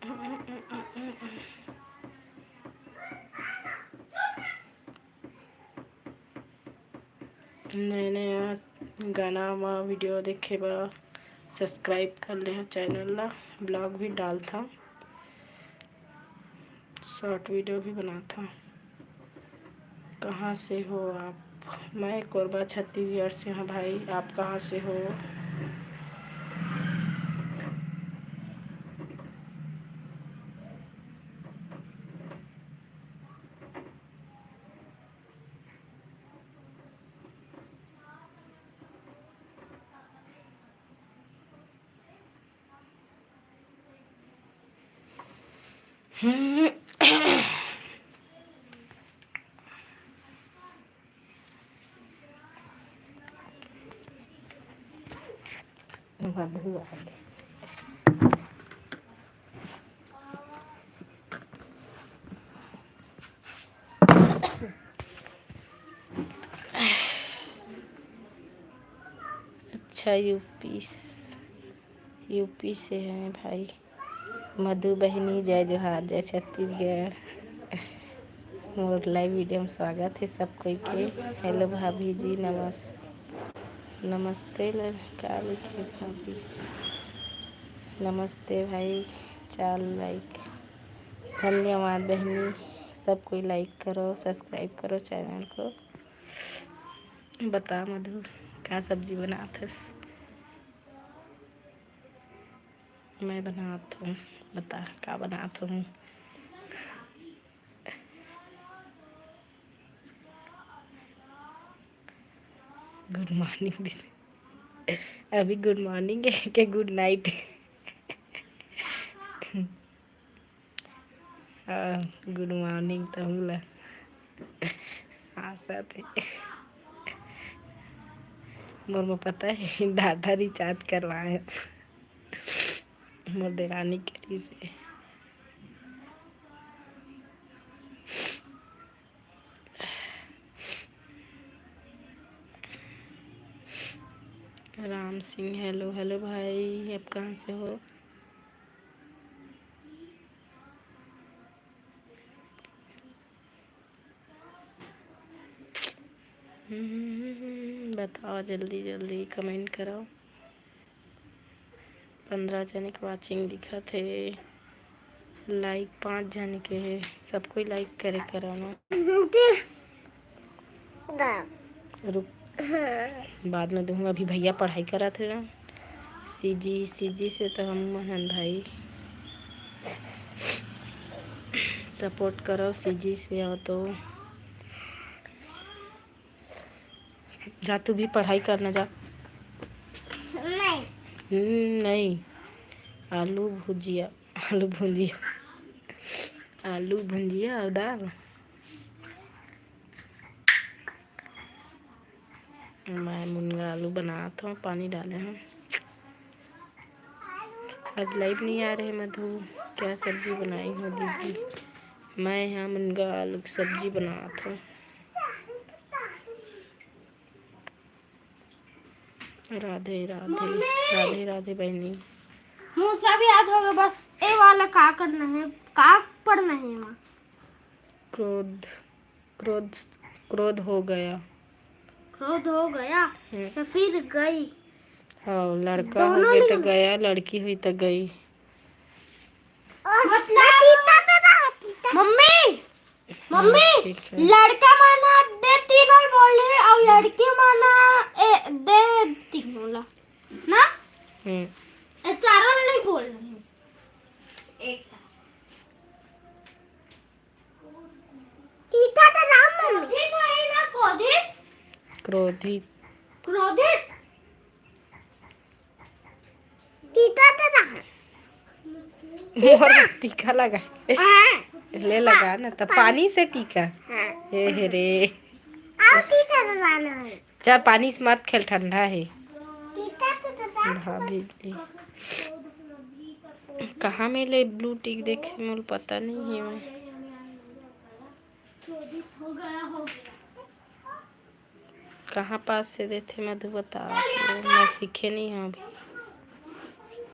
नए नया गाना व वीडियो देखे बा सब्सक्राइब कर ले चैनल ला। ब्लॉग भी डालता, शॉर्ट वीडियो भी बनाता। कहाँ से हो आप? मैं कोरबा छत्तीसगढ़ से हूँ भाई। आप कहाँ से हो? अच्छा, यूपी से हैं भाई। मधु बहनी जय जोहार, जय छत्तीसगढ़। मोर लाइव वीडियो में स्वागत है सब कोई के। हेलो भाभी जी, नमस्ते का लिखे भाभी, नमस्ते भाई। 4 लाइक, धन्यवाद बहनी। सब कोई लाइक करो, सब्सक्राइब करो चैनल को। बता मधु, क्या सब्जी बनाथस? मैं बनात हूँ, बता क्या बनात हूँ। गुड मॉर्निंग दीदी। अभी गुड मॉर्निंग है कि गुड नाइट? गुड मॉर्निंग तो बोला आशा थे। मोर में पता है डाटा रिचार्ज करवाए मोर देरानी करी से। राम सिंह, हेलो हेलो भाई। आप कहाँ से हो? बताओ, जल्दी जल्दी कमेंट करो। 15 जने के वाचिंग दिखत है। लाइक 5 जने के है। सब कोई लाइक करे कराना। रुक, बाद में दूंगा। अभी भैया पढ़ाई करा थे ना। सीजी से तो हम हन भाई। सपोर्ट करो सीजी से हो तो। जा, तू भी पढ़ाई करना जा। नहीं, आलू भुजिया और दाल। मैं मुनगा आलू बनाता हूँ, पानी डाले हैं। आज लाइव नहीं आ रहे मधु। क्या सब्जी बनाई हो दीदी? मैं यहाँ मुनगा आलू की सब्जी बनाता हूँ। राधे राधे, राधे राधे बहनी। मुझे सब याद होगा, बस ए वाला का करना है, का पढ़ना है वहाँ। क्रोध हो गया। तो फिर गई। हाँ, लड़का हो गया तो गया, लड़की हुई तो गई। मम्मी लड़का माना दे 3 और बोल रही है, और लड़की माना दे 3 बोला ना। चारों नहीं बोल रहे हैं एक साथ। टीका तो राम मम्मी है ना। क्रोधित टीका तो राम। टीका लगा ले लगा ना, तो पानी से टीका। हे रे, टीका तो लाना है। चल पानी से मत खेल, ठंडा है। टीका तो भाभी कहाँ मिले ब्लू टिक? देखे मुझे पता नहीं है। मैं कहाँ पास से देते मधु, बता तो। मैं सीखे नहीं हूँ अभी।